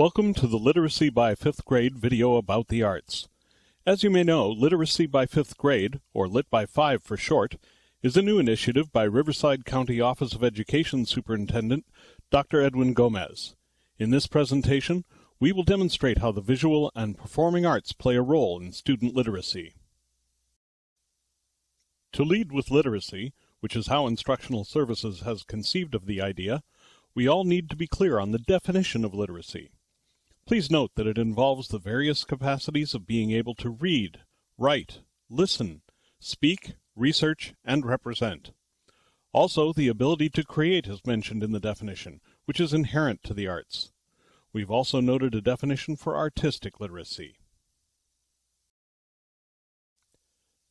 Welcome to the Literacy by 5th Grade video about the arts. As you may know, Literacy by 5th Grade, or Lit by 5 for short, is a new initiative by Riverside County Office of Education Superintendent Dr. Edwin Gomez. In this presentation, we will demonstrate how the visual and performing arts play a role in student literacy. To lead with literacy, which is how Instructional Services has conceived of the idea, we all need to be clear on the definition of literacy. Please note that it involves the various capacities of being able to read, write, listen, speak, research, and represent. Also, the ability to create is mentioned in the definition, which is inherent to the arts. We've also noted a definition for artistic literacy.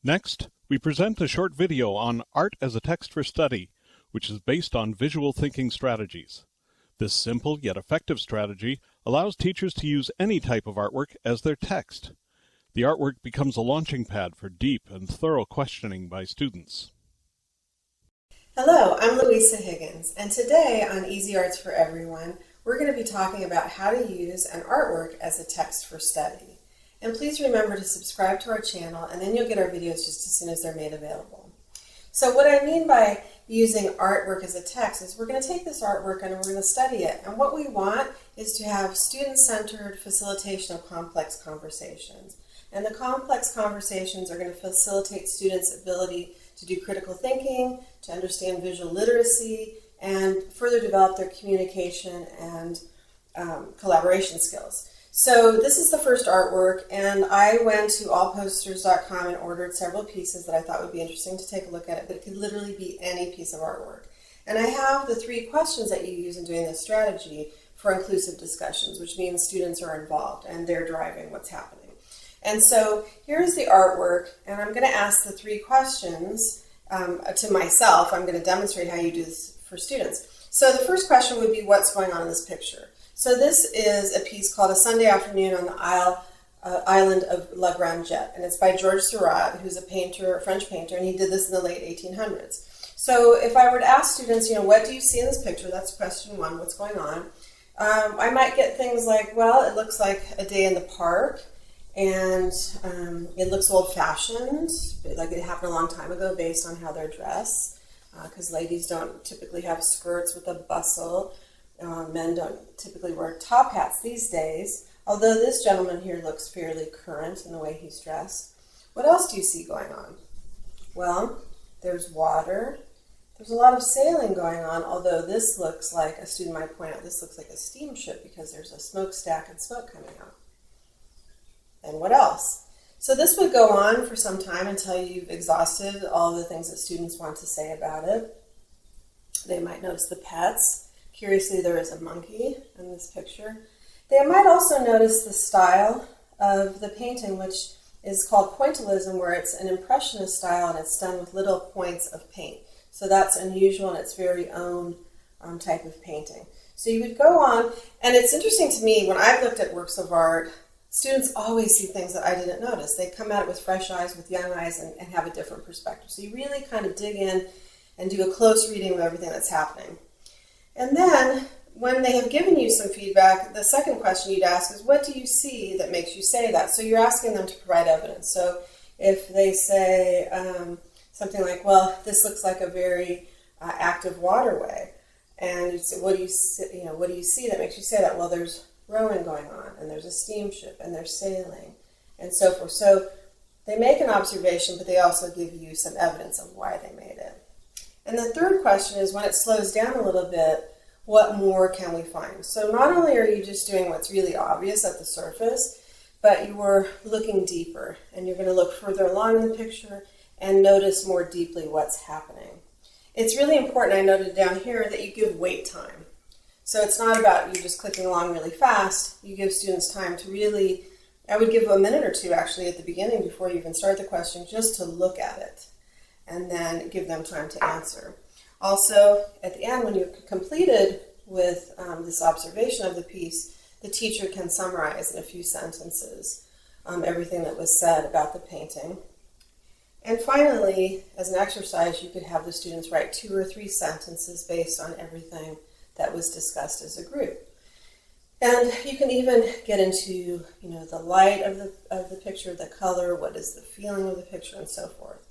Next, we present a short video on Art as a Text for Study, which is based on visual thinking strategies. This simple yet effective strategy allows teachers to use any type of artwork as their text. The artwork becomes a launching pad for deep and thorough questioning by students. Hello, I'm Louisa Higgins, and today on Easy Arts for Everyone, we're going to be talking about how to use an artwork as a text for study. And please remember to subscribe to our channel, and then you'll get our videos just as soon as they're made available. So what I mean by using artwork as a text is we're going to take this artwork and we're going to study it. And what we want is to have student-centered facilitation of complex conversations. And the complex conversations are going to facilitate students' ability to do critical thinking, to understand visual literacy, and further develop their communication and collaboration skills. So this is the first artwork, and I went to allposters.com and ordered several pieces that I thought would be interesting to take a look at it, but it could literally be any piece of artwork. And I have the 3 questions that you use in doing this strategy for inclusive discussions, which means students are involved and they're driving what's happening. And so here's the artwork, and I'm going to ask the 3 questions to myself. I'm going to demonstrate how you do this for students. So the first question would be, what's going on in this picture? So this is a piece called A Sunday Afternoon on the Island of La Grande Jatte, and it's by Georges Seurat, who's a painter, a French painter, and he did this in the late 1800s. So if I were to ask students, what do you see in this picture? That's question 1, what's going on? I might get things like, well, it looks like a day in the park, and it looks old-fashioned, like it happened a long time ago based on how they're dressed, because ladies don't typically have skirts with a bustle. Men don't typically wear top hats these days, although this gentleman here looks fairly current in the way he's dressed. What else do you see going on? Well, there's water. There's a lot of sailing going on, although this looks like, a student might point out, this looks like a steamship because there's a smokestack and smoke coming out. And what else? So this would go on for some time until you've exhausted all the things that students want to say about it. They might notice the pets. Curiously, there is a monkey in this picture. They might also notice the style of the painting, which is called pointillism, where it's an impressionist style and it's done with little points of paint. So that's unusual and its very own type of painting. So you would go on, and it's interesting to me, when I've looked at works of art, students always see things that I didn't notice. They come at it with fresh eyes, with young eyes, and have a different perspective. So you really kind of dig in and do a close reading of everything that's happening. And then, when they have given you some feedback, the second question you'd ask is, what do you see that makes you say that? So you're asking them to provide evidence. So if they say something like, well, this looks like a very active waterway, and you say, what do you see that makes you say that? Well, there's rowing going on, and there's a steamship, and there's sailing, and so forth. So they make an observation, but they also give you some evidence of why they made it. And the third question is, when it slows down a little bit, what more can we find? So not only are you just doing what's really obvious at the surface, but you are looking deeper, and you're going to look further along in the picture and notice more deeply what's happening. It's really important, I noted down here, that you give wait time. So it's not about you just clicking along really fast. You give students time to really, I would give a minute or 2 actually at the beginning before you even start the question, just to look at it, and then give them time to answer. Also, at the end, when you're completed with this observation of the piece, the teacher can summarize in a few sentences everything that was said about the painting. And finally, as an exercise, you could have the students write 2 or 3 sentences based on everything that was discussed as a group. And you can even get into, the light of the picture, the color, what is the feeling of the picture, and so forth.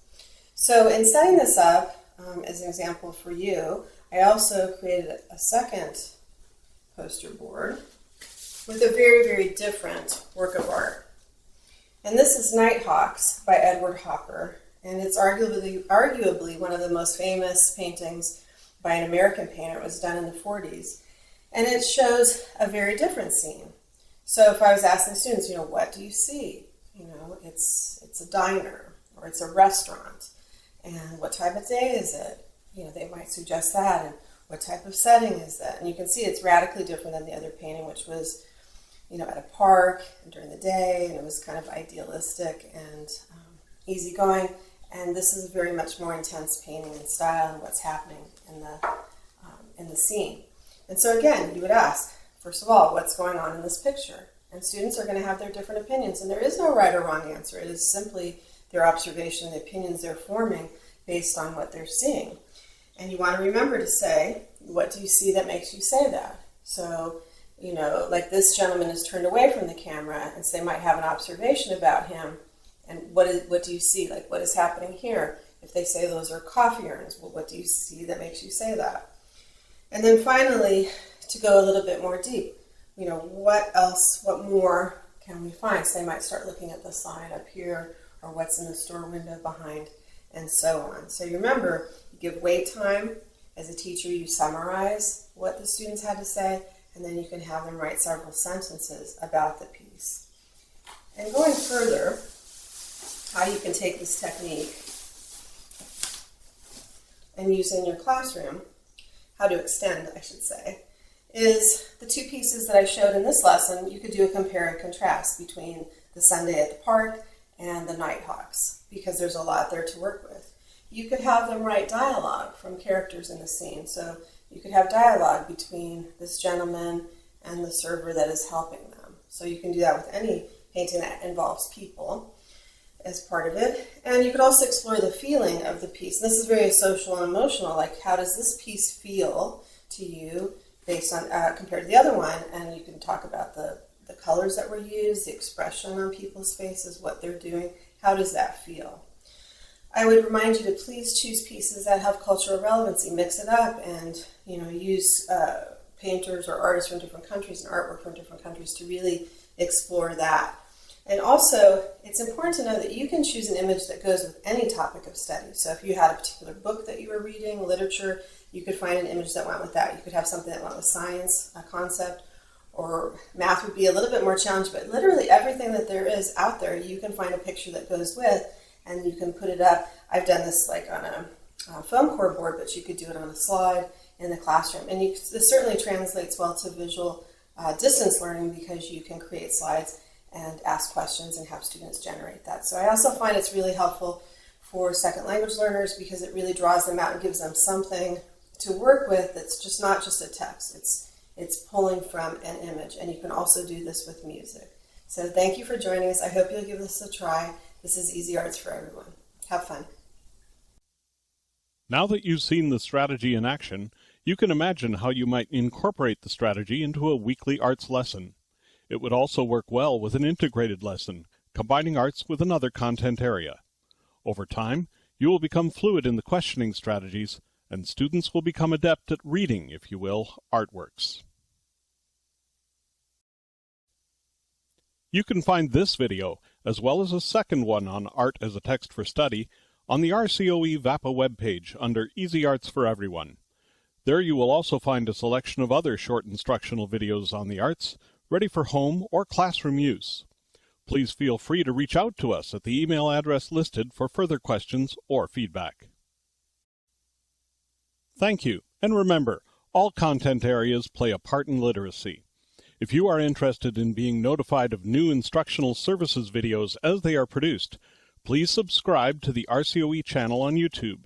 So in setting this up, as an example for you, I also created a second poster board with a very, very different work of art. And this is Nighthawks by Edward Hopper, and it's arguably one of the most famous paintings by an American painter. It was done in the 40s. And it shows a very different scene. So if I was asking students, what do you see? It's a diner or it's a restaurant. And what type of day is it? They might suggest that. And what type of setting is that? And you can see it's radically different than the other painting, which was, at a park and during the day, and it was kind of idealistic and easygoing. And this is a very much more intense painting in style and what's happening in the scene. And so again, you would ask, first of all, what's going on in this picture? And students are going to have their different opinions, and there is no right or wrong answer. It is simply their observation, the opinions they're forming based on what they're seeing. And you want to remember to say, what do you see that makes you say that? So, like this gentleman is turned away from the camera, and so they might have an observation about him, and what do you see? Like, what is happening here? If they say those are coffee urns, well, what do you see that makes you say that? And then finally, to go a little bit more deep, what else, what more can we find? So they might start looking at the sign up here, or what's in the store window behind, and so on. So you remember, you give wait time. As a teacher, you summarize what the students had to say, and then you can have them write several sentences about the piece. And going further, how you can take this technique and use it in your classroom, how to extend, I should say, is the two pieces that I showed in this lesson. You could do a compare and contrast between the Sunday at the park and the Nighthawks, because there's a lot there to work with. You could have them write dialogue from characters in the scene. So you could have dialogue between this gentleman and the server that is helping them. So you can do that with any painting that involves people as part of it. And you could also explore the feeling of the piece. And this is very social and emotional, like how does this piece feel to you based on compared to the other one? And you can talk about the colors that were used, the expression on people's faces, what they're doing. How does that feel? I would remind you to please choose pieces that have cultural relevancy. Mix it up and use painters or artists from different countries and artwork from different countries to really explore that. And also, it's important to know that you can choose an image that goes with any topic of study. So if you had a particular book that you were reading, literature, you could find an image that went with that. You could have something that went with science, a concept, or math would be a little bit more challenging, but literally everything that there is out there, you can find a picture that goes with, and you can put it up. I've done this like on a foam core board, but you could do it on a slide in the classroom. And this certainly translates well to visual distance learning, because you can create slides and ask questions and have students generate that. So I also find it's really helpful for second language learners, because it really draws them out and gives them something to work with that's just not just a text. It's pulling from an image, and you can also do this with music. So thank you for joining us. I hope you'll give this a try. This is Easy Arts for Everyone. Have fun. Now that you've seen the strategy in action, you can imagine how you might incorporate the strategy into a weekly arts lesson. It would also work well with an integrated lesson, combining arts with another content area. Over time, you will become fluid in the questioning strategies, and students will become adept at reading, if you will, artworks. You can find this video, as well as a second one on art as a text for study, on the RCOE VAPA webpage under Easy Arts for Everyone. There you will also find a selection of other short instructional videos on the arts, ready for home or classroom use. Please feel free to reach out to us at the email address listed for further questions or feedback. Thank you, and remember, all content areas play a part in literacy. If you are interested in being notified of new instructional services videos as they are produced, please subscribe to the RCOE channel on YouTube.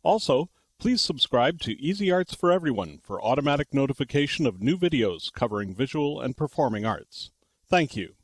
Also, please subscribe to Easy Arts for Everyone for automatic notification of new videos covering visual and performing arts. Thank you.